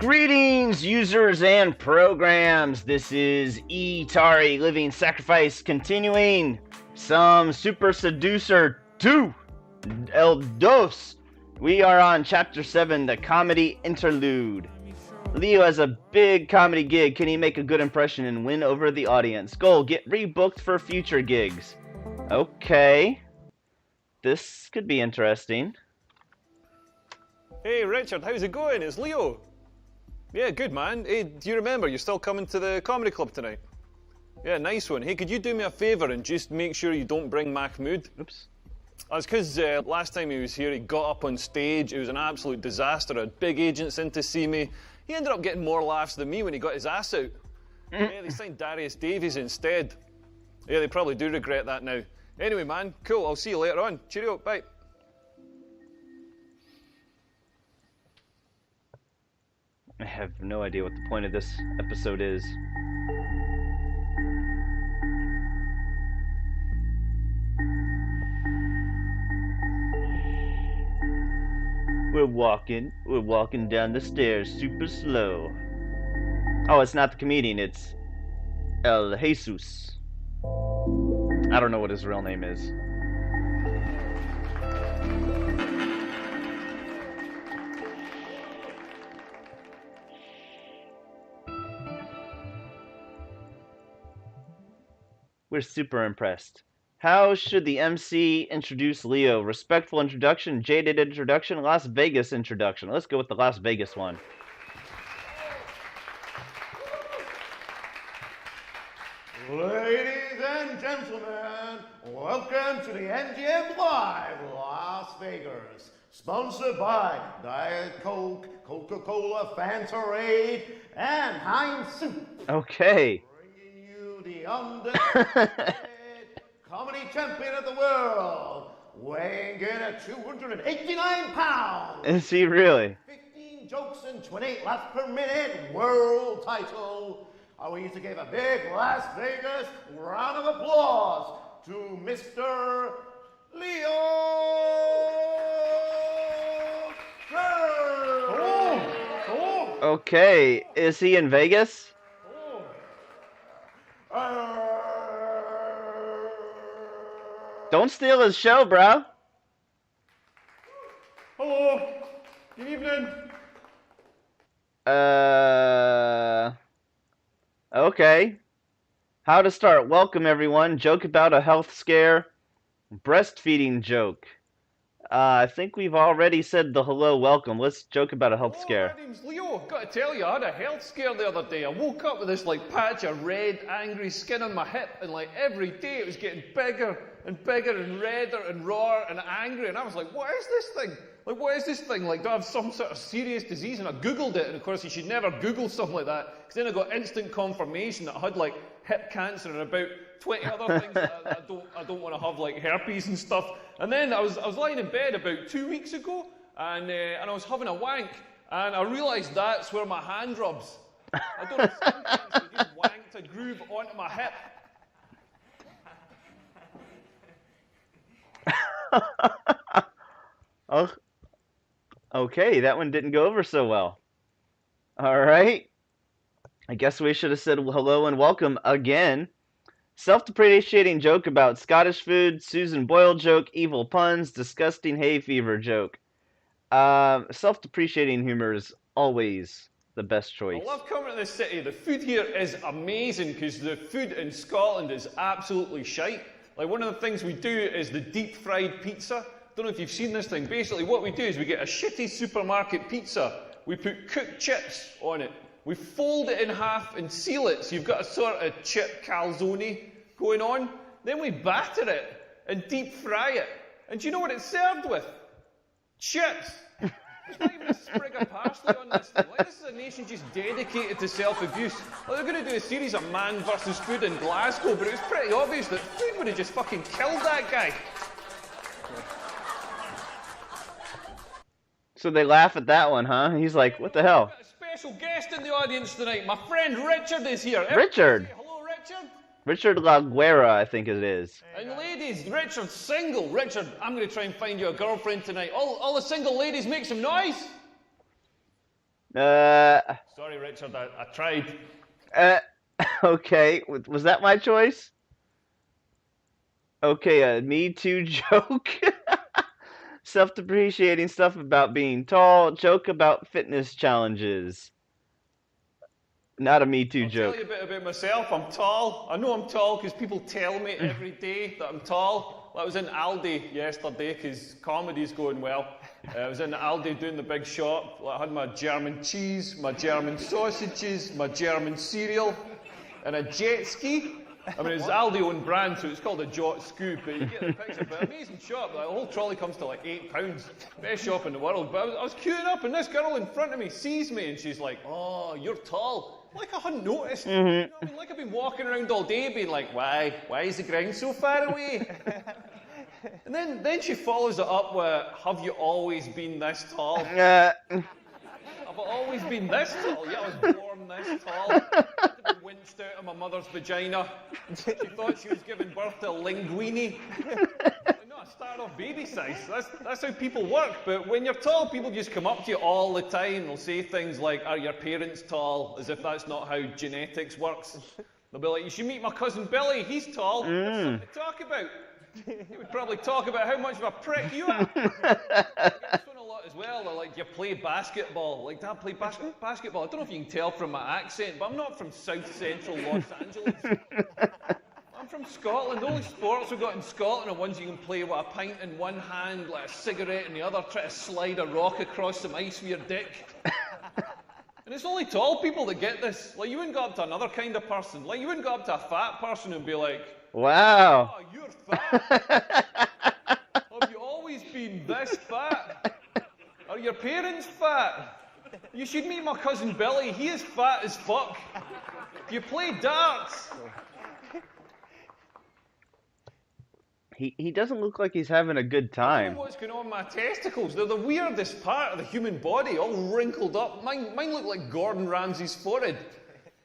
Greetings, users and programs. This is Etari Living Sacrifice continuing some Super Seducer 2 El Dos. We are on Chapter 7, the Comedy Interlude. Leo has a big comedy gig. Can he make a good impression and win over the audience? Goal, get rebooked for future gigs. Okay. This could be interesting. Hey Richard, how's it going? It's Leo. Yeah, good man. Hey, do you remember you're still coming to the comedy club tonight? Yeah, nice one. Hey, could you do me a favour and just make sure you don't bring Mahmood? Oops. That's because last time he was here, he got up on stage. It was an absolute disaster. I had big agents in to see me. He ended up getting more laughs than me when he got his ass out. Yeah, they signed Darius Davies instead. Yeah, they probably do regret that now. Anyway, man, cool. I'll see you later on. Cheerio, bye. I have no idea what the point of this episode is. We're walking down the stairs super slow. Oh, it's not the comedian, it's El Jesus. I don't know what his real name is. We're super impressed. How should the MC introduce Leo? Respectful introduction, jaded introduction, Las Vegas introduction. Let's go with the Las Vegas one. Ladies and gentlemen, welcome to the MGM Live Las Vegas. Sponsored by Diet Coke, Coca-Cola, Fantarade, and Heinz Soup. Okay. Bringing you the undisputed comedy champion of the world, weighing in at 289 pounds. Is he really? 15 jokes and 28 laughs per minute, world title. We need to give a big Las Vegas round of applause to Mr. Leo. Okay, is he in Vegas? Don't steal his show, bro. Hello. Good evening. Okay. How to start. Welcome, everyone. Joke about a health scare. Breastfeeding joke. I think we've already said the hello, welcome. Let's joke about a health scare. My name's Leo. Gotta tell you, I had a health scare the other day. I woke up with this patch of red, angry skin on my hip, and every day it was getting bigger and bigger and redder and rawer and angry. And I was like, what is this thing? What is this thing? Do I have some sort of serious disease? And I Googled it, and of course you should never Google something like that, because then I got instant confirmation that I had hip cancer and about 20 other things that I don't want to have, herpes and stuff. And then I was lying in bed about 2 weeks ago, and I was having a wank, and I realised that's where my hand rubs. I don't have skin cancer, I just wanked a groove onto my hip. Oh, okay, that one didn't go over so well. All right. I guess we should have said hello and welcome again. Self-depreciating joke about Scottish food, Susan Boyle joke, evil puns, disgusting hay fever joke. Self-depreciating humor is always the best choice. I love coming to this city. The food here is amazing because the food in Scotland is absolutely shite. One of the things we do is the deep fried pizza. Don't know if you've seen this thing. Basically what we do is we get a shitty supermarket pizza. We put cooked chips on it. We fold it in half and seal it, so you've got a sort of chip calzone going on. Then we batter it and deep fry it. And do you know what it's served with? Chips. There's not even a sprig of parsley on this thing. This is a nation just dedicated to self-abuse. They're going to do a series of man versus food in Glasgow, but it was pretty obvious that food would have just fucking killed that guy. So they laugh at that one, huh? He's like, what the hell? We've got a special guest in the audience tonight. My friend Richard is here. Richard. Hello, Richard. Richard LaGuera, I think it is. And ladies, Richard's single. Richard, I'm going to try and find you a girlfriend tonight. All the single ladies, make some noise. Uh, Sorry, Richard, I tried. uh, okay. Was that my choice? Okay, a Me Too joke. Self-depreciating stuff about being tall. Joke about fitness challenges. Not a Me Too I'll tell joke. you a bit about myself. I'm tall. I know I'm tall because people tell me every day that I'm tall. I was in Aldi yesterday because comedy's going well. I was in Aldi doing the big shop. I had my German cheese, my German sausages, my German cereal, and a jet ski. I mean, it's Aldi own brand, so it's called a Jot Scoop, but you get the picture. But amazing shop. Like, the whole trolley comes to like £8. Best shop in the world. But I was queuing up, and this girl in front of me sees me, and she's like, "Oh, you're tall." Like I hadn't noticed. You know what I mean? Like I've been walking around all day being like, why is the ground so far away? And then she follows it up with, have you always been this tall? Have I always been this tall? Yeah, I was born this tall. I had to be winched out of my mother's vagina. She thought she was giving birth to a linguine. No, I started off baby size. That's how people work. But when you're tall, people just come up to you all the time. They'll say things like, are your parents tall? As if that's not how genetics works. They'll be like, you should meet my cousin Billy. He's tall. There's something to talk about. He would probably talk about how much of a prick you are. I get this one a lot as well. They're like, you play basketball. Like, Dad, play basketball. I don't know if you can tell from my accent, but I'm not from South Central Los Angeles. I'm from Scotland. The only sports we've got in Scotland are ones you can play with a pint in one hand, like a cigarette in the other, try to slide a rock across some ice with your dick. And it's only tall people that get this. Like, you wouldn't go up to another kind of person. Like, you wouldn't go up to a fat person and be like, Wow. oh, you're fat. Have you always been this fat? Are your parents fat? You should meet my cousin Billy. He is fat as fuck. Do you play darts? He doesn't look like he's having a good I don't time. know what's going on with my testicles. They're the weirdest part of the human body, all wrinkled up. Mine look like Gordon Ramsay's forehead.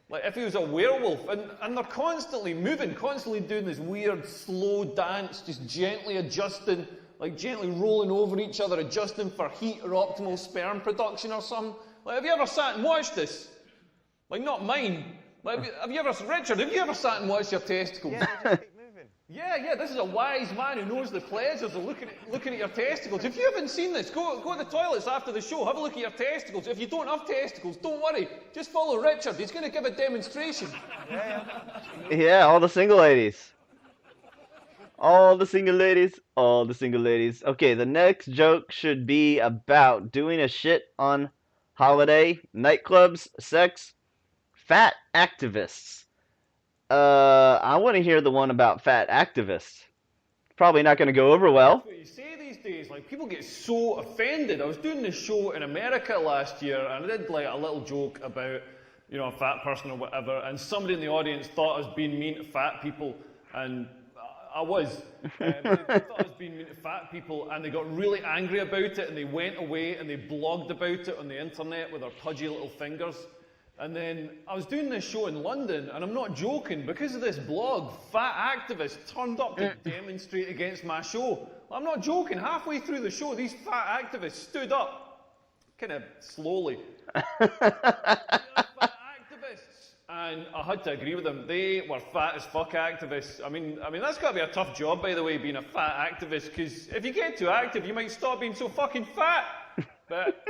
Like if he was a werewolf. And they're constantly moving, constantly doing this weird slow dance, just gently adjusting, like gently rolling over each other, adjusting for heat or optimal sperm production or something. Like, have you ever sat and watched this? Like, not mine. Like, Richard, have you ever sat and watched your testicles? Yeah, they just keep moving. Yeah, this is a wise man who knows the pleasures of looking at your testicles. If you haven't seen this, go to the toilets after the show, have a look at your testicles. If you don't have testicles, don't worry. Just follow Richard. He's going to give a demonstration. Yeah, all the single ladies. All the single ladies. All the single ladies. Okay, the next joke should be about doing a shit on holiday, nightclubs, sex, fat activists. I want to hear the one about fat activists. Probably not going to go over well. That's what you say these days. Like, people get so offended. I was doing this show in America last year, and I did like a little joke about, you know, a fat person or whatever, and somebody in the audience thought I was being mean to fat people, and I was. They thought I was being mean to fat people, and they got really angry about it, and they went away and they blogged about it on the internet with their pudgy little fingers. And then I was doing this show in London, and I'm not joking, because of this blog, fat activists turned up to demonstrate against my show. I'm not joking, halfway through the show, these fat activists stood up, kind of slowly. Fat activists. And I had to agree with them. They were fat as fuck activists. I mean that's got to be a tough job, by the way, being a fat activist, because if you get too active, you might stop being so fucking fat. But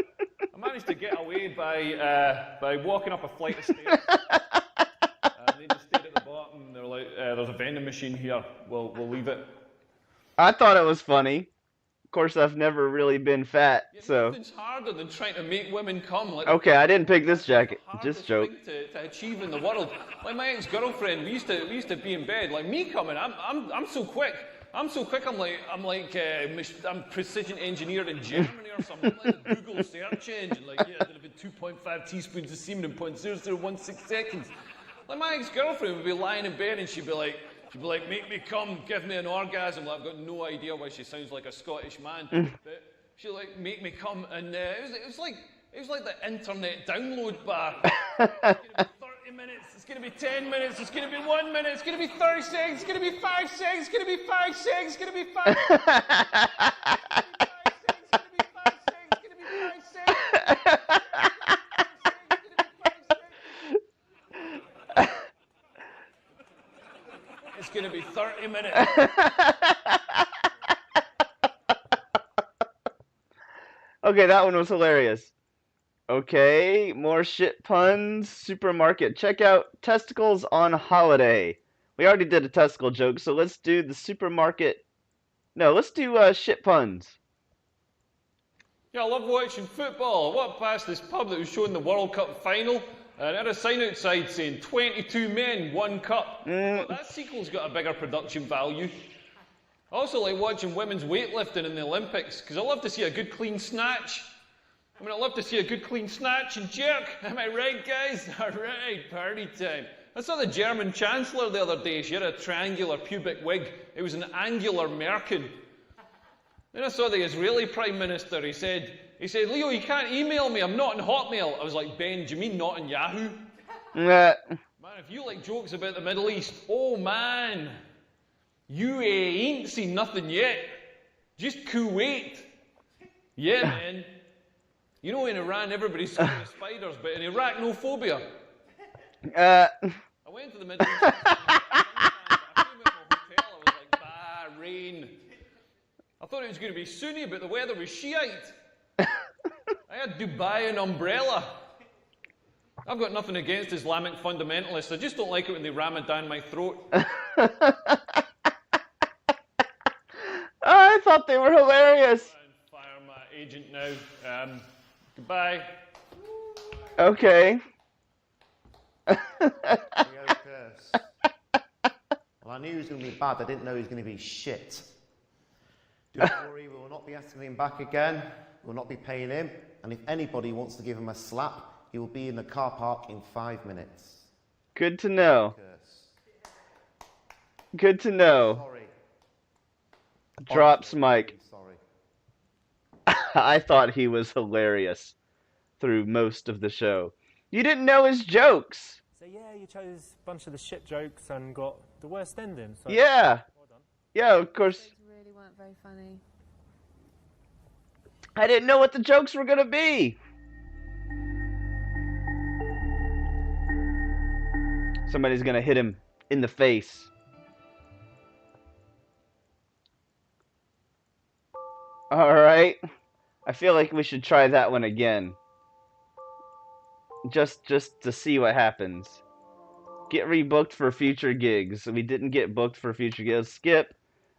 I managed to get away by walking up a flight of stairs. And they just stayed at the bottom. They were like, "There's a vending machine here. We'll leave it." I thought it was funny. Of course, I've never really been fat, Yeah, so. nothing's harder than trying to make women come. Like, Okay, I didn't pick this jacket. hardest Just joke. thing to achieve in the world. Like my ex-girlfriend, we used to be in bed. Like me coming, I'm so quick. I'm precision engineered in Germany or something. I'm like a Google search engine. Like, yeah, there'd have been 2.5 teaspoons of semen in 0.0016 seconds. Like my ex-girlfriend would be lying in bed and she'd be like, make me come, give me an orgasm. Like, I've got no idea why she sounds like a Scottish man. But she'd like, make me come, and it was like the internet download bar. It's going to be 30 minutes, it's going to be 10 minutes, it's going to be 1 minute, it's going to be 30 seconds, it's going to be 5 seconds, it's going to be 5 seconds, it's going to be 5 seconds, it's going to be 5 seconds, it's going to be 5 seconds, it's going to be 5 seconds. going to be 30 minutes. Okay, that one was hilarious. Okay, more shit puns. Supermarket checkout. Testicles on holiday. We already did a testicle joke, so let's do the supermarket. No, let's do shit puns. Yeah, I love watching football. I walked past this pub that was showing the World Cup final, and it had a sign outside saying 22 men, 1 cup. Well, that sequel's got a bigger production value. I also like watching women's weightlifting in the Olympics, because I love to see a good clean snatch. I mean, I love to see a good clean snatch and jerk. Am I right, guys? All right, party time. I saw the German Chancellor the other day. She had a triangular pubic wig. It was an angular merkin. Then I saw the Israeli Prime Minister. He said, Leo, you can't email me. I'm not on Hotmail. I was like, Ben, do you mean not on Yahoo? Man, if you like jokes about the Middle East, oh man, you ain't seen nothing yet. Just Kuwait. Yeah, man. You know, in Iran, everybody's scared of spiders, but in Iraq, no phobia. I went to the Middle East. I came out of a hotel. I was like, Bahrain. I thought it was going to be Sunni, but the weather was Shiite. I had Dubai and umbrella. I've got nothing against Islamic fundamentalists. I just don't like it when they ram it down my throat. I thought they were hilarious. Fire my agent now. Goodbye. Okay. Well, I knew he was going to be bad. I didn't know he was going to be shit. Don't worry, we will not be asking him back again. We will not be paying him. And if anybody wants to give him a slap, he will be in the car park in 5 minutes. Good to know. Curse. Good to know. Sorry. Drops Honestly, mic. Sorry. I thought he was hilarious through most of the show. You didn't know his jokes. So yeah, you chose a bunch of the shit jokes and got the worst ending. So Yeah. well done. Yeah, of course. Those really weren't very funny. I didn't know what the jokes were going to be. Somebody's going to hit him in the face. All right. I feel like we should try that one again. Just to see what happens. Get rebooked for future gigs. We didn't get booked for future gigs. Skip.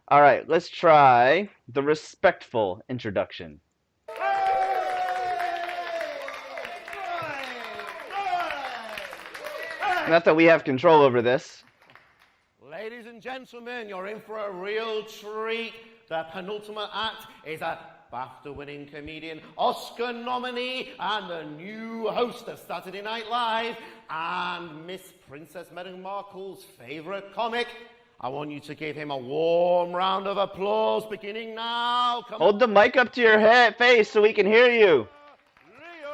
All right, let's try the respectful introduction. Not that we have control over this. Ladies and gentlemen, you're in for a real treat. The penultimate act is a BAFTA-winning comedian, Oscar nominee, and the new host of Saturday Night Live, and Miss Princess Meghan Markle's favourite comic. I want you to give him a warm round of applause, beginning now. Come Hold the mic up to your head, face so we can hear you. Leo!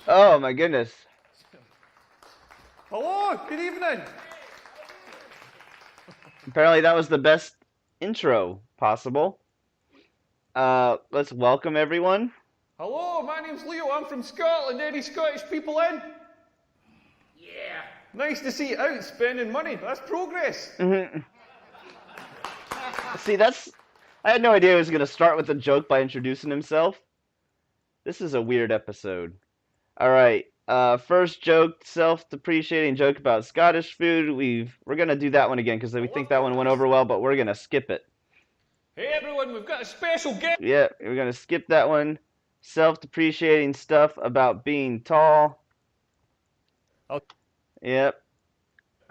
Oh my goodness. Hello, good evening. Apparently that was the best intro possible. Let's welcome everyone. Hello, my name's Leo. I'm from Scotland. Any Scottish people in? Yeah. Nice to see you out spending money. That's progress. See, I had no idea he was going to start with a joke by introducing himself. This is a weird episode. All right. First joke, self-depreciating joke about Scottish food. We're going to do that one again because we think that one went over well, but we're going to skip it. Hey everyone, we've got a special guest. Yeah, we're going to skip that one. Self-depreciating stuff about being tall. Okay. Yep.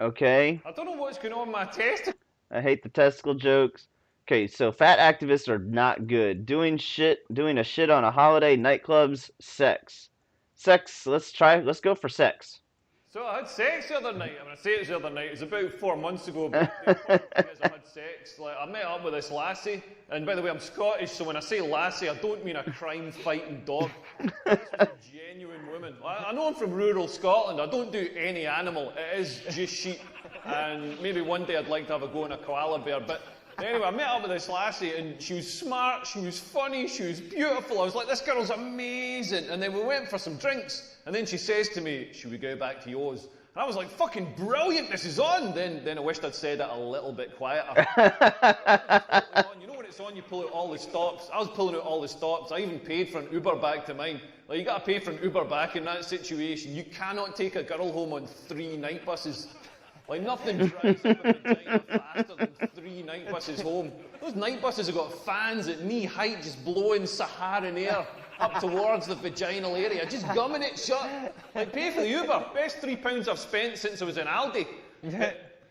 Okay. I don't know what's going on with my test. I hate the testicle jokes. Okay, so fat activists are not good. Doing a shit on a holiday, nightclubs, sex. Sex, let's go for sex. So I had sex the other night. I mean, I say it was the other night. It was about 4 months ago. But I had sex. Like, I met up with this lassie. And by the way, I'm Scottish, so when I say lassie, I don't mean a crime-fighting dog. This was a genuine woman. I know I'm from rural Scotland. I don't do any animal. It is just sheep. And maybe one day I'd like to have a go on a koala bear. But Anyway, I met up with this lassie, and she was smart, she was funny, she was beautiful. I was like, this girl's amazing. And then we went for some drinks, and then she says to me, should we go back to yours? And I was like, fucking brilliant, this is on. Then I wished I'd said it a little bit quieter. You know when it's on, you pull out all the stops. I was pulling out all the stops. I even paid for an Uber back to mine. Like, you got to pay for an Uber back in that situation. You cannot take a girl home on 3 night buses. Like, nothing drives up a vagina faster than 3 night buses home. Those night buses have got fans at knee height just blowing Saharan air up towards the vaginal area, just gumming it shut. Like, pay for the Uber. Best £3 I've spent since I was in Aldi.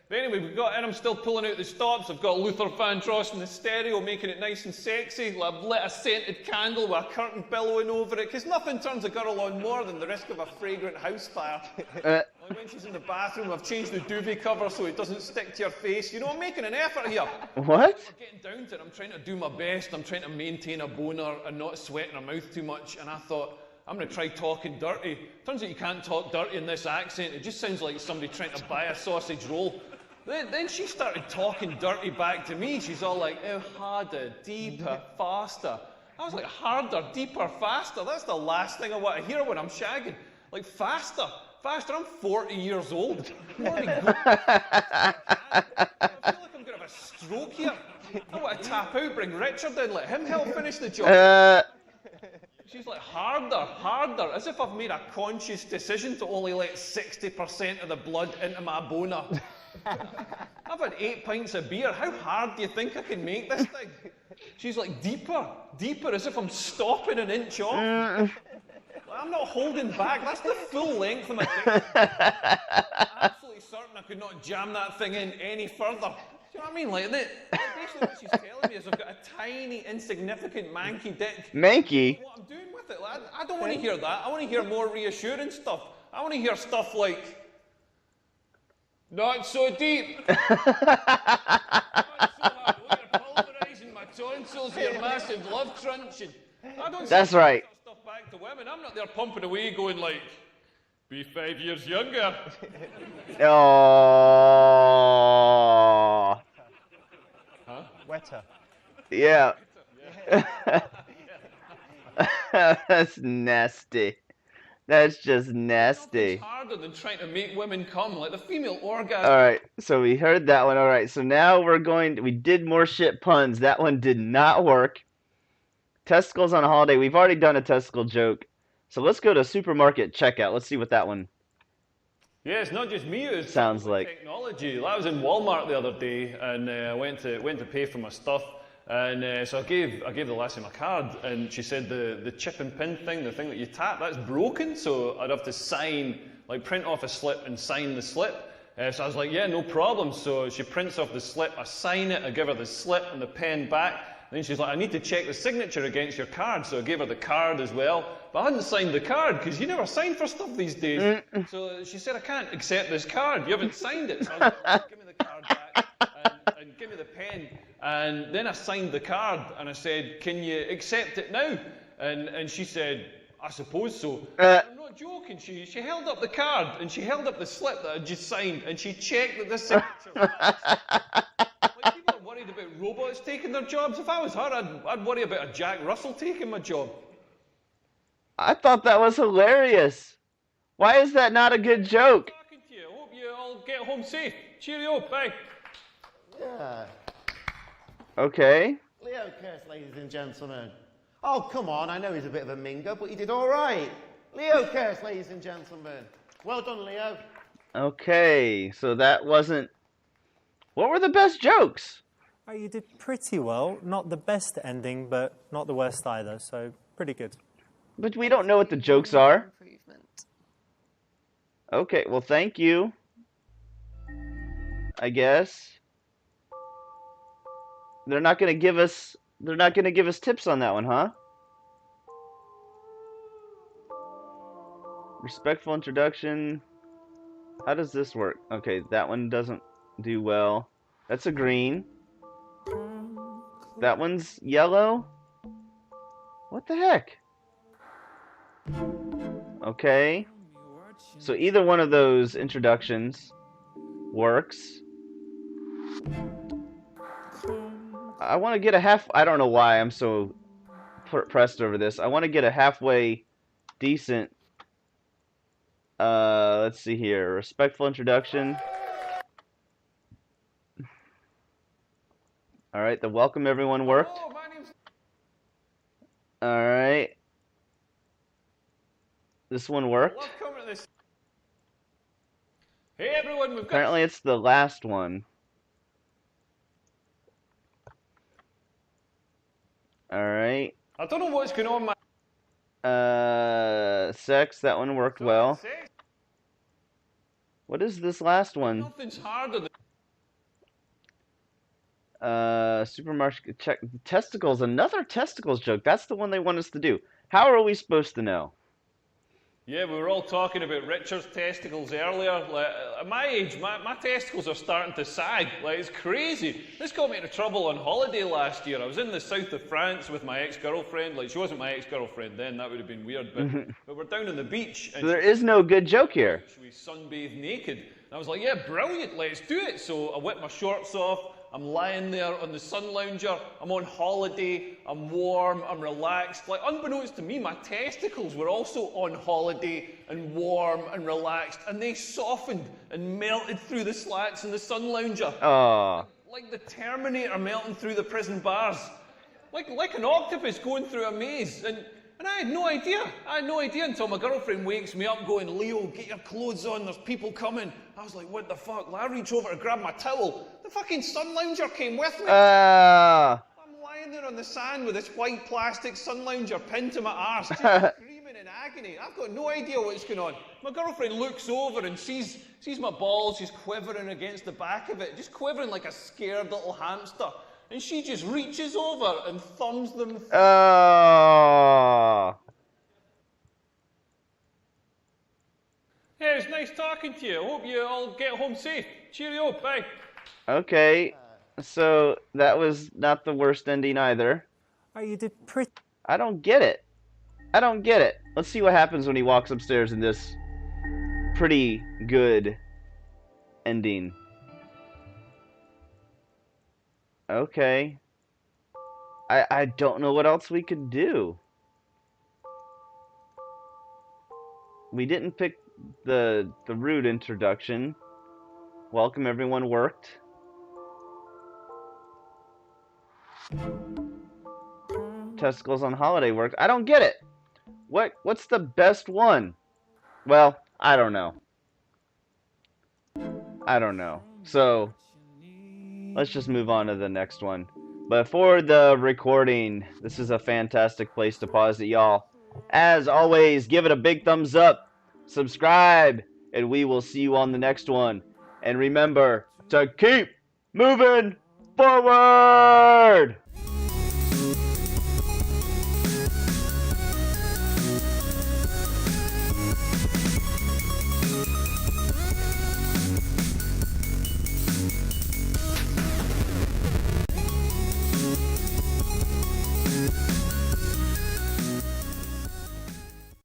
But anyway, we got in, I'm still pulling out the stops. I've got Luther Vandross in the stereo, making it nice and sexy. I've lit a scented candle with a curtain billowing over it, because nothing turns a girl on more than the risk of a fragrant house fire. Like when she's in the bathroom, I've changed the duvet cover so it doesn't stick to your face. You know, I'm making an effort here. What? We're getting down to it. I'm trying to do my best. I'm trying to maintain a boner and not sweating her mouth too much. And I thought, I'm going to try talking dirty. Turns out you can't talk dirty in this accent. It just sounds like somebody trying to buy a sausage roll. Then she started talking dirty back to me. She's all like, oh, harder, deeper, faster. I was like, harder, deeper, faster. That's the last thing I want to hear when I'm shagging. Like, faster, faster. I'm 40 years old. I'm already going. I feel like I'm going to have a stroke here. I want to tap out, bring Richard in, let him help finish the job. She's like, harder, harder, as if I've made a conscious decision to only let 60% of the blood into my boner. I've had 8 pints of beer. How hard do you think I can make this thing? She's like, deeper, deeper, as if I'm stopping an inch off. I'm not holding back. That's the full length of my dick. I'm absolutely certain I could not jam that thing in any further. Do you know what I mean? Like, basically what she's telling me is I've got a tiny, insignificant, manky dick. Manky? What I'm doing with it, lad. I don't want to hear that. I want to hear more reassuring stuff. I want to hear stuff like, not so deep. Not so hard. Oh, you're pulverising my tonsils here, massive love crunching. I don't That's say right. that stuff back to women. I'm not there pumping away going like, be 5 years younger. Oh. Huh? Wetter. Yeah. That's nasty. That's just nasty. It's harder than trying to make women come, like the female orgasm. All right, so we heard that one. All right, so now we did more shit puns. That one did not work. Testicles on a holiday. We've already done a testicle joke. So let's go to supermarket checkout. Let's see what that one Yeah, it's not just me. It's sounds like. Technology. I was in Walmart the other day, and I went to pay for my stuff. And so I gave the lassie my card, and she said the chip and pin thing, the thing that you tap, that's broken, so I'd have to sign, like print off a slip and sign the slip. So I was like, yeah, no problem. So she prints off the slip, I sign it, I give her the slip and the pen back. Then she's like, I need to check the signature against your card. So I gave her the card as well. But I hadn't signed the card, because you never sign for stuff these days. So she said, I can't accept this card. You haven't signed it. So I was like, give me the card back and give me the pen. And then I signed the card, and I said, can you accept it now? And she said, I suppose so. I'm not joking. She held up the card, and she held up the slip that I just signed, and she checked that the signature matched. Like, people are worried about robots taking their jobs. If I was her, I'd worry about a Jack Russell taking my job. I thought that was hilarious. Why is that not a good joke? Talking to you. I hope you all get home safe. Cheerio. Bye. Yeah. Okay. Leo Curse, ladies and gentlemen. Oh, come on, I know he's a bit of a minger, but he did all right. Leo Curse, ladies and gentlemen. Well done, Leo. Okay, so that wasn't... What were the best jokes? Oh, you did pretty well. Not the best ending, but not the worst either, so pretty good. But we don't know what the jokes are. Improvement. Okay, well, thank you. I guess. They're not gonna give us tips on that one, huh? Respectful introduction. How does this work? Okay, that one doesn't do well. That's a green. That one's yellow. What the heck? Okay. So either one of those introductions works. I want to get a half. I don't know why I'm so pressed over this. I want to get a halfway decent. Let's see here. Respectful introduction. All right, the welcome everyone worked. Oh, my name's... All right. This one worked. Love coming to this. Hey everyone, we've got... Apparently it's the last one. All right. I don't know what's going on, man. Sex, that one worked well. Sex. What is this last one? Nothing's harder than... Supermarket check testicles, another testicles joke. That's the one they want us to do. How are we supposed to know? Yeah, we were all talking about Richard's testicles earlier. Like, at my age, my testicles are starting to sag. Like, it's crazy. This got me into trouble on holiday last year. I was in the south of France with my ex-girlfriend. Like, she wasn't my ex-girlfriend then. That would have been weird. But we're down on the beach. And So there is no good joke here. we sunbathed naked. And I was like, yeah, brilliant, let's do it. So I whipped my shorts off. I'm lying there on the sun lounger. I'm on holiday. I'm warm. I'm relaxed. Like, unbeknownst to me, my testicles were also on holiday and warm and relaxed. And they softened and melted through the slats in the sun lounger. Oh. Like the Terminator melting through the prison bars. Like an octopus going through a maze. And I had no idea. I had no idea until my girlfriend wakes me up going, Leo, get your clothes on, there's people coming. I was like, what the fuck? Well, I reach over to grab my towel. The fucking sun lounger came with me. I'm lying there on the sand with this white plastic sun lounger pinned to my arse, just screaming in agony. I've got no idea what's going on. My girlfriend looks over and sees my balls, she's quivering against the back of it, just quivering like a scared little hamster. And she just reaches over and thumbs them. Oh. Hey, it's nice talking to you. I hope you all get home safe. Cheerio, bye. Okay. So that was not the worst ending either. Oh, you did pretty. I don't get it. I don't get it. Let's see what happens when he walks upstairs in this pretty good ending. Okay. I don't know what else we could do. We didn't pick the rude introduction. Welcome everyone worked. Testicles on holiday worked. I don't get it. What's the best one? Well, I don't know. I don't know. So let's just move on to the next one. But for the recording, this is a fantastic place to pause it, y'all. As always, give it a big thumbs up, subscribe, and we will see you on the next one. And remember to keep moving forward!